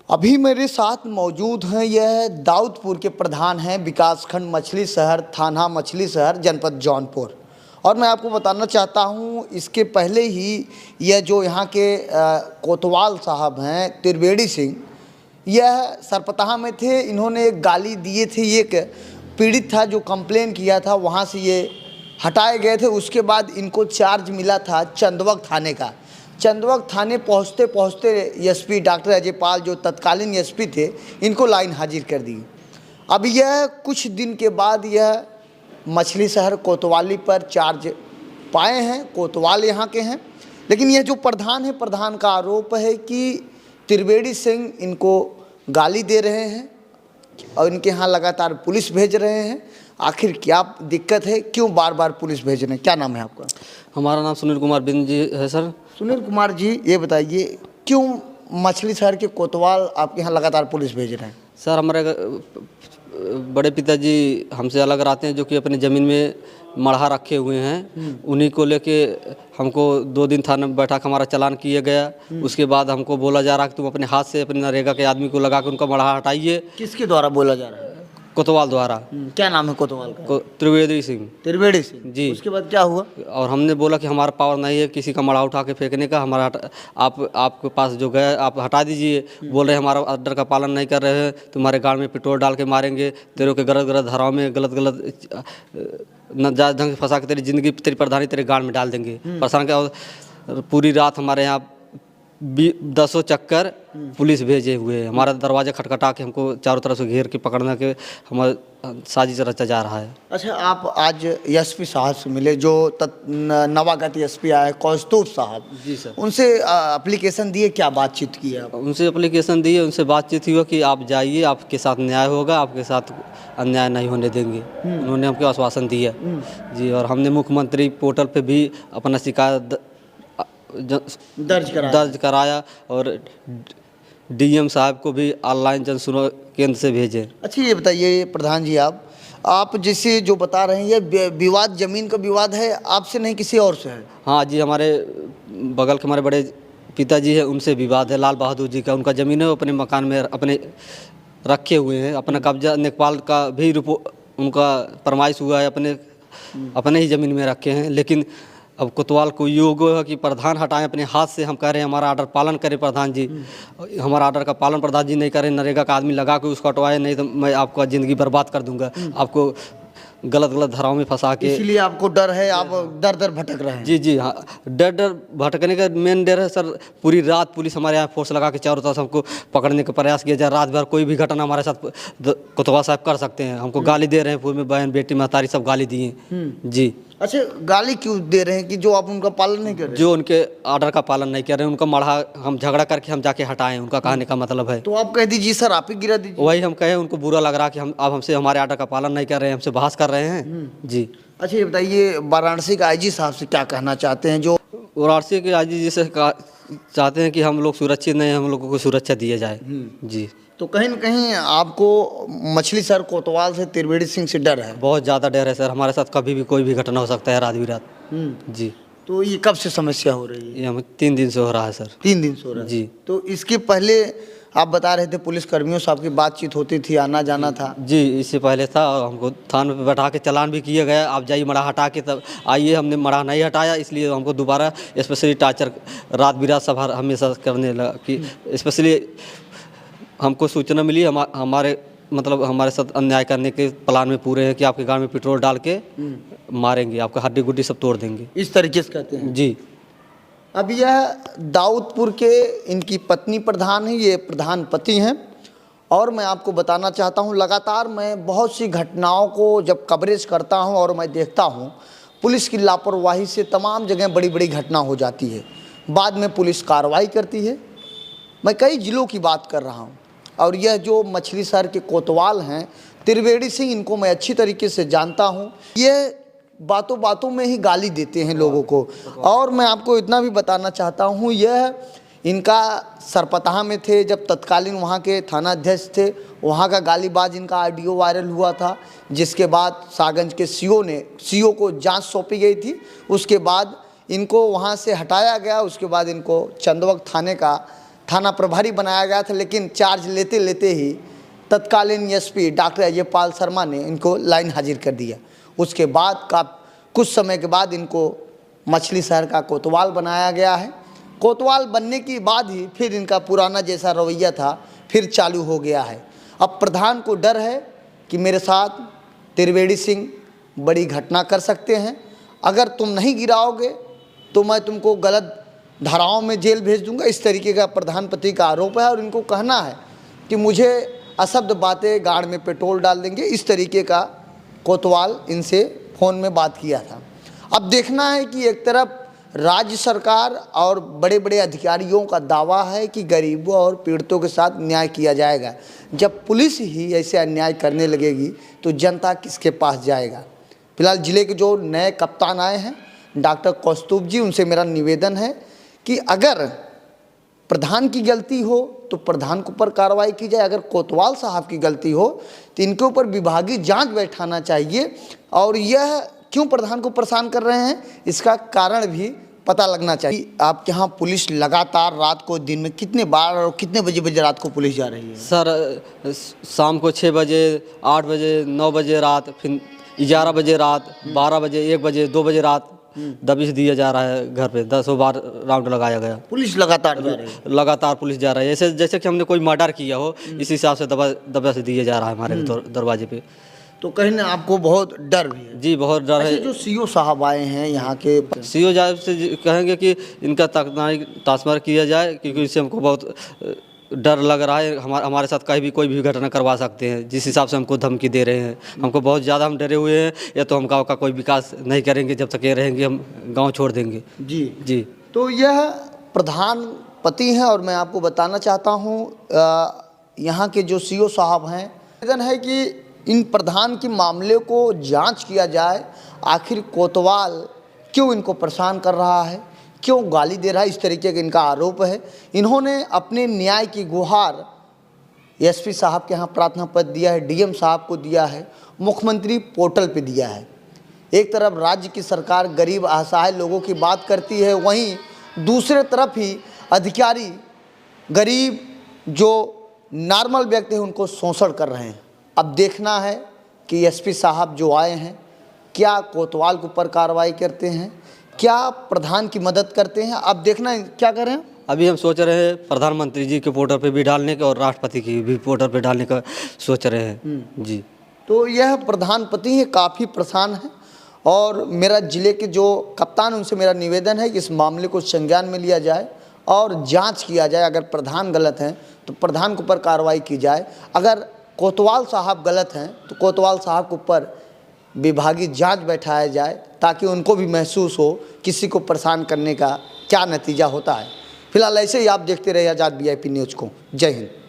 अभी मेरे साथ मौजूद हैं, यह दाऊदपुर के प्रधान हैं विकासखंड मछली शहर, थाना मछली शहर, जनपद जौनपुर। और मैं आपको बताना चाहता हूं, इसके पहले ही यह जो यहाँ के कोतवाल साहब हैं त्रिवेणी सिंह, यह सरपतहा में थे। इन्होंने एक गाली दिए थे, एक पीड़ित था जो कंप्लेन किया था, वहाँ से ये हटाए गए थे। उसके बाद इनको चार्ज मिला था चंदवक थाने का। चंदवक थाने पहुँचते पहुँचते एसपी डॉक्टर अजय पाल जो तत्कालीन एसपी थे, इनको लाइन हाजिर कर दी। अब यह कुछ दिन के बाद यह मछली शहर कोतवाली पर चार्ज पाए हैं। कोतवाल यहाँ के हैं, लेकिन यह जो प्रधान है, प्रधान का आरोप है कि त्रिवेणी सिंह इनको गाली दे रहे हैं और इनके यहाँ लगातार पुलिस भेज रहे हैं। आखिर क्या दिक्कत है, क्यों बार बार पुलिस भेज रहे हैं? क्या नाम है आपका? हमारा नाम सुनील कुमार बिंद जी है सर। सुनील कुमार जी, ये बताइए क्यों मछली शहर के कोतवाल आपके यहाँ लगातार पुलिस भेज रहे हैं? सर, हमारे बड़े पिताजी हमसे अलग रहते हैं, जो कि अपनी ज़मीन में मढ़ा रखे हुए हैं। उन्हीं को लेके हमको 2 दिन थाने में बैठा के हमारा चालान किया गया। उसके बाद हमको बोला जा रहा कि तुम अपने हाथ से अपने नरेगा के आदमी को लगा के उनका मढ़ा हटाइए। किसके द्वारा बोला जा रहा है? कोतवाल द्वारा। क्या नाम है कोतवाल का? त्रिवेणी सिंह। त्रिवेणी सिंह जी। उसके बाद क्या हुआ? और हमने बोला कि हमारा पावर नहीं है किसी का मढ़ा उठा के फेंकने का, हमारा आपके पास जो गए आप हटा दीजिए। बोल रहे हमारा ऑर्डर का पालन नहीं कर रहे हैं, तुम्हारे गाड़ में पेट्रोल डाल के मारेंगे, तेरे के गलत गलत धाराओं में गलत नाजायज ढंग से फंसा के तेरी जिंदगी, तेरी प्रधानी तेरे गाड़ में डाल देंगे। परेशान क्या, पूरी रात हमारे यहाँ 10 चक्कर पुलिस भेजे हुए हैं। हमारा दरवाज़ा खटखटा के हमको चारों तरफ से घेर के पकड़ने के हमारा साजिश रचा जा रहा है। अच्छा, आप आज एसपी साहब से मिले, जो नवागत एसपी आए कौस्तुभ साहब। जी सर। उनसे एप्लीकेशन दिए, क्या बातचीत की आप? उनसे एप्लीकेशन दिए, उनसे बातचीत हुआ कि आप जाइए, आपके साथ न्याय होगा, आपके साथ अन्याय नहीं होने देंगे। उन्होंने हमको आश्वासन दिया जी। और हमने मुख्यमंत्री पोर्टल पे भी अपना शिकायत दर्ज कराया और डीएम साहब को भी ऑनलाइन जन सुनवाई केंद्र से भेजे। अच्छा, ये बताइए प्रधान जी, आप जैसे जो बता रहे हैं, ये विवाद जमीन का विवाद है, आपसे नहीं किसी और से है? हाँ जी, हमारे बगल के हमारे बड़े पिताजी है, उनसे विवाद है। लाल बहादुर जी का उनका ज़मीन है, वो अपने मकान में अपने रखे हुए हैं। अपना कब्जा नेपाल का भी उनका फरमाइश हुआ है, अपने ही ज़मीन में रखे हैं। लेकिन अब कोतवाल को योग है कि प्रधान हटाएं अपने हाथ से। हम कह रहे हैं हमारा ऑर्डर पालन करें प्रधान जी। हमारा ऑर्डर का पालन प्रधान जी नहीं करें, नरेगा का आदमी लगा के उसको हटवाए, नहीं तो मैं आपका ज़िंदगी बर्बाद कर दूंगा। आपको गलत धाराओं में फंसा के। इसलिए आपको डर है, आप दर भटक रहे हैं? जी जी हाँ, डर भटकने का मेन डर है सर। पूरी रात पुलिस हमारे यहाँ फोर्स लगा के चारों तरफ हमको पकड़ने का प्रयास किया जाए। रात भर कोई भी घटना हमारे साथ कोतवाल साहब कर सकते हैं। हमको गाली दे रहे हैं, पूरी बहन बेटी महतारी सब गाली दिए जी। अच्छा, गाली क्यों दे रहे हैं? कि जो आप उनका पालन नहीं कर रहे? जो उनके ऑर्डर का पालन नहीं कर रहे हैं, उनका मढ़ा हम झगड़ा करके हम जाके हटाएं, उनका कहने का मतलब है। तो आप कह दीजिए सर, आप ही गिरा दीजिए। वही हम कहे, उनको बुरा लग रहा कि हम अब हमसे हमारे ऑर्डर का पालन नहीं कर रहे हैं, हमसे बहस कर रहे हैं जी। अच्छा, ये बताइए वाराणसी के आईजी साहब से क्या कहना चाहते हैं? जो वाराणसी के आईजी जी से चाहते हैं कि हम लोग सुरक्षित नहीं, हम लोगों को सुरक्षा दिया जाए जी। तो कहीं न कहीं आपको मछली शहर कोतवाल से त्रिवेणी सिंह से डर है? बहुत ज़्यादा डर है सर। हमारे साथ कभी भी कोई भी घटना हो सकता है रात बिरात जी। तो ये कब से समस्या हो रही है? ये हमें 3 दिन से हो रहा है सर। 3 दिन से हो रहा है जी। तो इसके पहले आप बता रहे थे पुलिस कर्मियों से आपकी बातचीत होती थी, आना जाना था? जी, इससे पहले था। हमको थाने पे बैठा के चालान भी किया गया, आप जाइए मढ़ा हटा के तब आइए। हमने मढ़ा नहीं हटाया, इसलिए हमको दोबारा स्पेशली टार्चर रात बिरात सब हमेशा करने लगा। कि स्पेशली हमको सूचना मिली, हमारे साथ अन्याय करने के प्लान में पूरे हैं कि आपके गाँव में पेट्रोल डाल के मारेंगे, आपका हड्डी गुड्डी सब तोड़ देंगे, इस तरीके से कहते हैं जी। अब यह दाऊदपुर के इनकी पत्नी प्रधान है, ये प्रधान पति हैं। और मैं आपको बताना चाहता हूं, लगातार मैं बहुत सी घटनाओं को जब कवरेज करता हूं और मैं देखता हूं, पुलिस की लापरवाही से तमाम जगह बड़ी बड़ी घटना हो जाती है, बाद में पुलिस कार्रवाई करती है। मैं कई जिलों की बात कर रहा हूं। और यह जो मछली शहर के कोतवाल हैं त्रिवेणी सिंह, इनको मैं अच्छी तरीके से जानता हूं। ये बातों बातों में ही गाली देते हैं लोगों को। और मैं आपको इतना भी बताना चाहता हूं, यह इनका सरपतहा में थे जब तत्कालीन वहां के थाना अध्यक्ष थे, वहां का गालीबाज इनका ऑडियो वायरल हुआ था, जिसके बाद सागंज के सीओ को जांच सौंपी गई थी। उसके बाद इनको वहां से हटाया गया। उसके बाद इनको चंदवक थाने का थाना प्रभारी बनाया गया था, लेकिन चार्ज लेते लेते ही तत्कालीन एसपी डॉक्टर अजयपाल शर्मा ने इनको लाइन हाजिर कर दिया। उसके बाद का कुछ समय के बाद इनको मछली शहर का कोतवाल बनाया गया है। कोतवाल बनने के बाद ही फिर इनका पुराना जैसा रवैया था फिर चालू हो गया है। अब प्रधान को डर है कि मेरे साथ त्रिवेणी सिंह बड़ी घटना कर सकते हैं, अगर तुम नहीं गिराओगे तो मैं तुमको गलत धाराओं में जेल भेज दूंगा। इस तरीके का प्रधानपति का आरोप है और इनको कहना है कि मुझे अशब्द बातें, गाड़ में पेट्रोल डाल देंगे। इस तरीके का कोतवाल इनसे फ़ोन में बात किया था। अब देखना है कि एक तरफ राज्य सरकार और बड़े बड़े अधिकारियों का दावा है कि गरीबों और पीड़ितों के साथ न्याय किया जाएगा। जब पुलिस ही ऐसे अन्याय करने लगेगी तो जनता किसके पास जाएगा। फिलहाल ज़िले के जो नए कप्तान आए हैं डॉक्टर कौस्तुभ जी, उनसे मेरा निवेदन है कि अगर प्रधान की गलती हो तो प्रधान के ऊपर कार्रवाई की जाए, अगर कोतवाल साहब की गलती हो तो इनके ऊपर विभागीय जांच बैठाना चाहिए। और यह क्यों प्रधान को परेशान कर रहे हैं इसका कारण भी पता लगना चाहिए। आपके यहाँ पुलिस लगातार रात को दिन में कितने बार और कितने बजे रात को पुलिस जा रही है? सर शाम को 6 बजे, 8 बजे, 9 बजे रात, फिर 11 बजे रात, 12 बजे, 1 बजे, 2 बजे रात दबिश दिया जा रहा है। घर पे 10 बार राउंड लगाया गया। पुलिस लगातार जा रही है? लगातार पुलिस जा रहा है, जैसे कि हमने कोई मर्डर किया हो इस हिसाब से दबिश दिया जा रहा है हमारे दरवाजे पे। तो कहीं ना आपको बहुत डर भी है? जी बहुत डर है। जो सीओ साहब आए हैं यहाँ के, सीओ साहब से कहेंगे कि इनका तासमार किया जाए, क्योंकि इससे हमको बहुत डर लग रहा है। हमारे साथ कहीं भी कोई भी घटना करवा सकते हैं, जिस हिसाब से हमको धमकी दे रहे हैं। हमको बहुत ज़्यादा हम डरे हुए हैं। या तो हम गाँव का कोई विकास नहीं करेंगे, जब तक ये रहेंगे हम गाँव छोड़ देंगे। जी जी। तो यह प्रधानपति हैं और मैं आपको बताना चाहता हूँ यहाँ के जो सीओ साहब हैं, निवेदन है कि इन प्रधान के मामले को जांच किया जाए। आखिर कोतवाल क्यों इनको परेशान कर रहा है, क्यों गाली दे रहा है, इस तरीके का इनका आरोप है। इन्होंने अपने न्याय की गुहार एसपी साहब के यहाँ प्रार्थना पत्र दिया है, डीएम साहब को दिया है, मुख्यमंत्री पोर्टल पे दिया है। एक तरफ राज्य की सरकार गरीब असहाय लोगों की बात करती है, वहीं दूसरे तरफ ही अधिकारी गरीब जो नॉर्मल व्यक्ति हैं उनको शोषण कर रहे हैं। अब देखना है कि एसपी साहब जो आए हैं क्या कोतवाल के ऊपर कार्रवाई करते हैं, क्या प्रधान की मदद करते हैं। अब देखना है क्या करें। अभी हम सोच रहे हैं प्रधानमंत्री जी के पोर्टल पे भी डालने का और राष्ट्रपति की भी पोर्टल पे डालने का सोच रहे हैं। जी। तो यह प्रधानपति है, काफ़ी परेशान है। और मेरा ज़िले के जो कप्तान उनसे मेरा निवेदन है कि इस मामले को संज्ञान में लिया जाए और जांच किया जाए। अगर प्रधान गलत हैं तो प्रधान के ऊपर कार्रवाई की जाए, अगर कोतवाल साहब गलत हैं तो कोतवाल साहब के ऊपर विभागीय जांच बैठाया जाए, ताकि उनको भी महसूस हो किसी को परेशान करने का क्या नतीजा होता है। फिलहाल ऐसे ही आप देखते रहिए आज़ाद VIP न्यूज़ को। जय हिंद।